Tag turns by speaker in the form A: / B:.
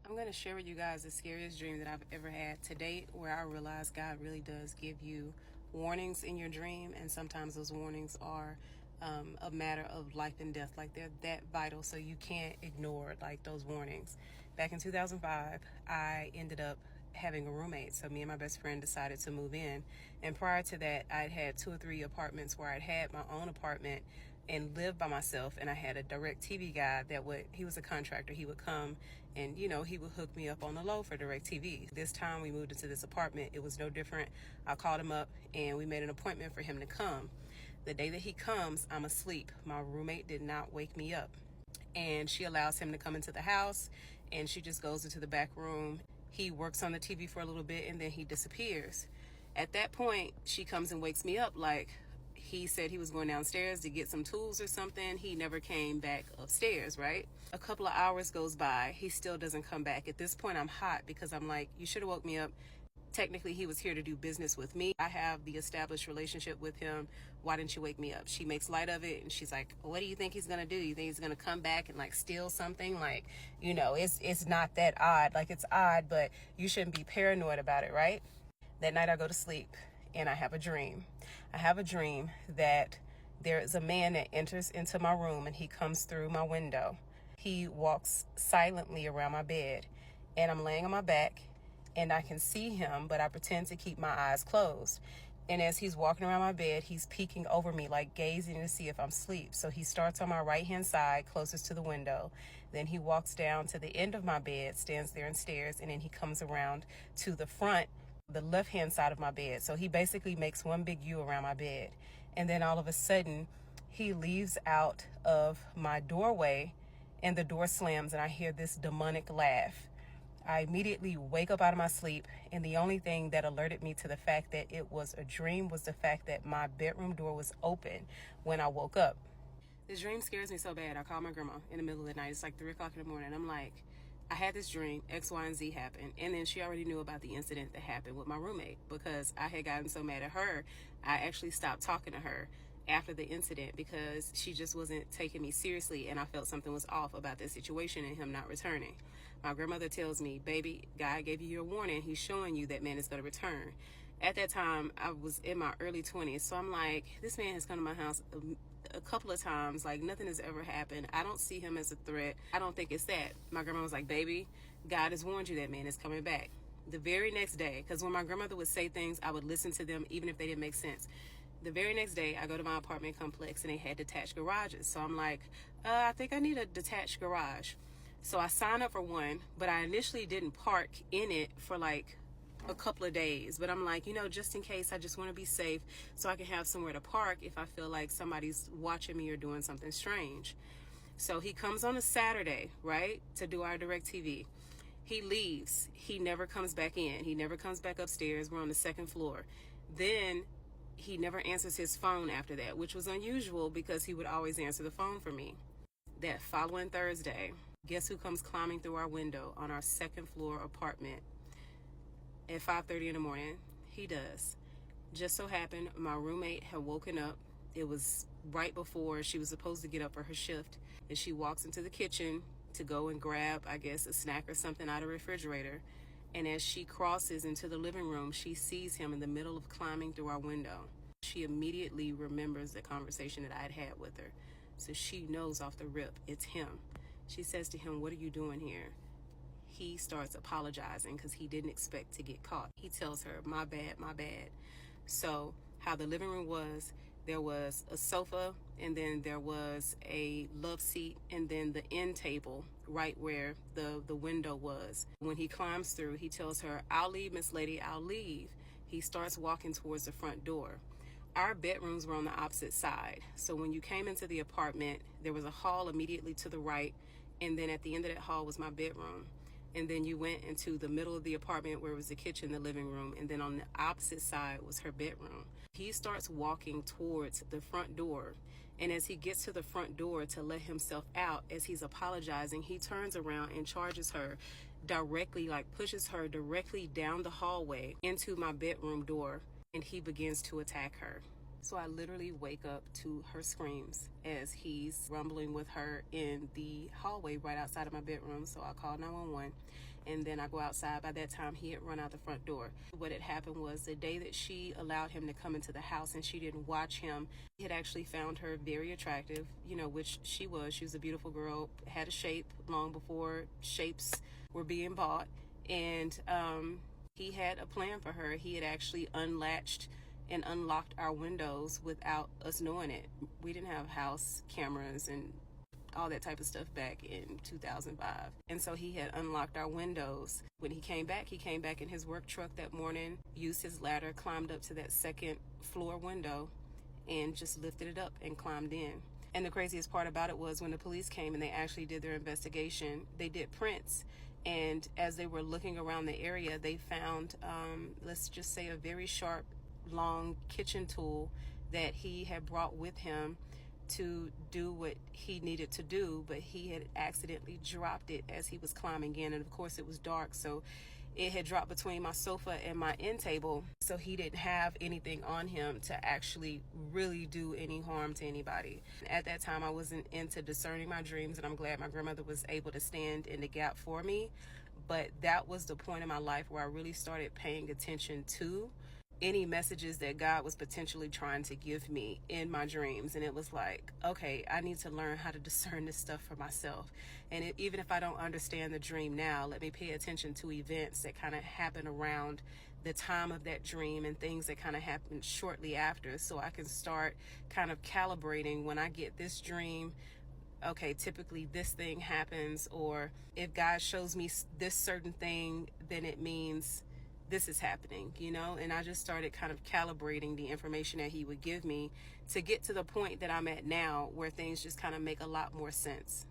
A: I'm going to share with you guys the scariest dream that I've ever had to date, where I realized God really does give you warnings in your dream, and sometimes those warnings are a matter of life and death. Like, they're that vital, so you can't ignore like those warnings. Back in 2005, I ended up having a roommate. So me and my best friend decided to move in. And prior to that, I'd had 2 or 3 apartments where I'd had my own apartment and lived by myself. And I had a direct TV guy he was a contractor. He would come and, he would hook me up on the low for direct TV. This time we moved into this apartment, it was no different. I called him up and we made an appointment for him to come. The day that he comes, I'm asleep. My roommate did not wake me up. And she allows him to come into the house, and she just goes into the back room. He works on the TV for a little bit, and then he disappears. At that point, she comes and wakes me up. Like, he said he was going downstairs to get some tools or something. He never came back upstairs, right? A couple of hours goes by. He still doesn't come back. At this point, I'm hot because I'm like, you should have woke me up. Technically, he was here to do business with me. I have the established relationship with him. Why didn't you wake me up? She makes light of it, and she's like, what do you think he's going to do? You think he's going to come back and like steal something? Like, it's not that odd. Like, it's odd, but you shouldn't be paranoid about it, right? That night I go to sleep and I have a dream. I have a dream that there is a man that enters into my room and he comes through my window. He walks silently around my bed, and I'm laying on my back and I can see him, but I pretend to keep my eyes closed. And as he's walking around my bed, he's peeking over me, like gazing to see if I'm asleep. So he starts on my right-hand side, closest to the window. Then he walks down to the end of my bed, stands there and stares, and then he comes around to the front, the left-hand side of my bed. So he basically makes one big U around my bed. And then all of a sudden, he leaves out of my doorway, and the door slams, and I hear this demonic laugh. I immediately wake up out of my sleep, and the only thing that alerted me to the fact that it was a dream was the fact that my bedroom door was open when I woke up. This dream scares me so bad. I call my grandma in the middle of the night. It's like 3 o'clock in the morning. I'm like, I had this dream, X, Y, and Z happened. And then she already knew about the incident that happened with my roommate, because I had gotten so mad at her, I actually stopped talking to her after the incident because she just wasn't taking me seriously, and I felt something was off about this situation and him not returning. My grandmother tells me, baby, God gave you your warning. He's showing you that man is going to return. At that time, I was in my early 20s, so I'm like, this man has come to my house a couple of times. Like, nothing has ever happened. I don't see him as a threat. I don't think it's that. My grandma was like, baby, God has warned you that man is coming back. The very next day, because when my grandmother would say things, I would listen to them even if they didn't make sense. The very next day, I go to my apartment complex, and they had detached garages. So I'm like, I think I need a detached garage. So I signed up for one, but I initially didn't park in it for like a couple of days. But I'm like, just in case, I just want to be safe so I can have somewhere to park if I feel like somebody's watching me or doing something strange. So he comes on a Saturday, right, to do our direct TV. He leaves. He never comes back in. He never comes back upstairs. We're on the 2nd floor. Then he never answers his phone after that, which was unusual because he would always answer the phone for me. That following Thursday, guess who comes climbing through our window on our 2nd floor apartment at 5:30 in the morning? He does. Just so happened, my roommate had woken up. It was right before she was supposed to get up for her shift, and she walks into the kitchen to go and grab, I guess, a snack or something out of the refrigerator. And as she crosses into the living room, she sees him in the middle of climbing through our window. She immediately remembers the conversation that I had had with her. So she knows off the rip, it's him. She says to him, what are you doing here? He starts apologizing because he didn't expect to get caught. He tells her, my bad, my bad. So how the living room was, there was a sofa, and then there was a love seat, and then the end table right where the window was. When he climbs through, he tells her, I'll leave, Miss Lady, I'll leave. He starts walking towards the front door. Our bedrooms were on the opposite side. So when you came into the apartment, there was a hall immediately to the right, and then at the end of that hall was my bedroom. And then you went into the middle of the apartment where it was the kitchen, the living room, and then on the opposite side was her bedroom. He starts walking towards the front door, and as he gets to the front door to let himself out, as he's apologizing, he turns around and charges her directly, like pushes her directly down the hallway into my bedroom door, and he begins to attack her. So I literally wake up to her screams as he's rumbling with her in the hallway right outside of my bedroom. So I call 911, and then I go outside. By that time, he had run out the front door. What had happened was the day that she allowed him to come into the house and she didn't watch him, he had actually found her very attractive, which she was. She was a beautiful girl, had a shape long before shapes were being bought. And he had a plan for her. He had actually unlatched and unlocked our windows without us knowing it. We didn't have house cameras and all that type of stuff back in 2005. And so he had unlocked our windows. When he came back in his work truck that morning, used his ladder, climbed up to that second floor window, and just lifted it up and climbed in. And the craziest part about it was when the police came and they actually did their investigation, they did prints. And as they were looking around the area, they found, let's just say, a very sharp, long kitchen tool that he had brought with him to do what he needed to do, but he had accidentally dropped it as he was climbing in. And of course it was dark, so it had dropped between my sofa and my end table, so he didn't have anything on him to actually really do any harm to anybody. At that time, I wasn't into discerning my dreams, and I'm glad my grandmother was able to stand in the gap for me. But that was the point in my life where I really started paying attention to any messages that God was potentially trying to give me in my dreams. And it was like, okay, I need to learn how to discern this stuff for myself. And even if I don't understand the dream now, let me pay attention to events that kind of happen around the time of that dream and things that kind of happen shortly after, so I can start kind of calibrating when I get this dream. Okay, typically this thing happens, or if God shows me this certain thing, then it means this is happening, and I just started kind of calibrating the information that he would give me to get to the point that I'm at now, where things just kind of make a lot more sense.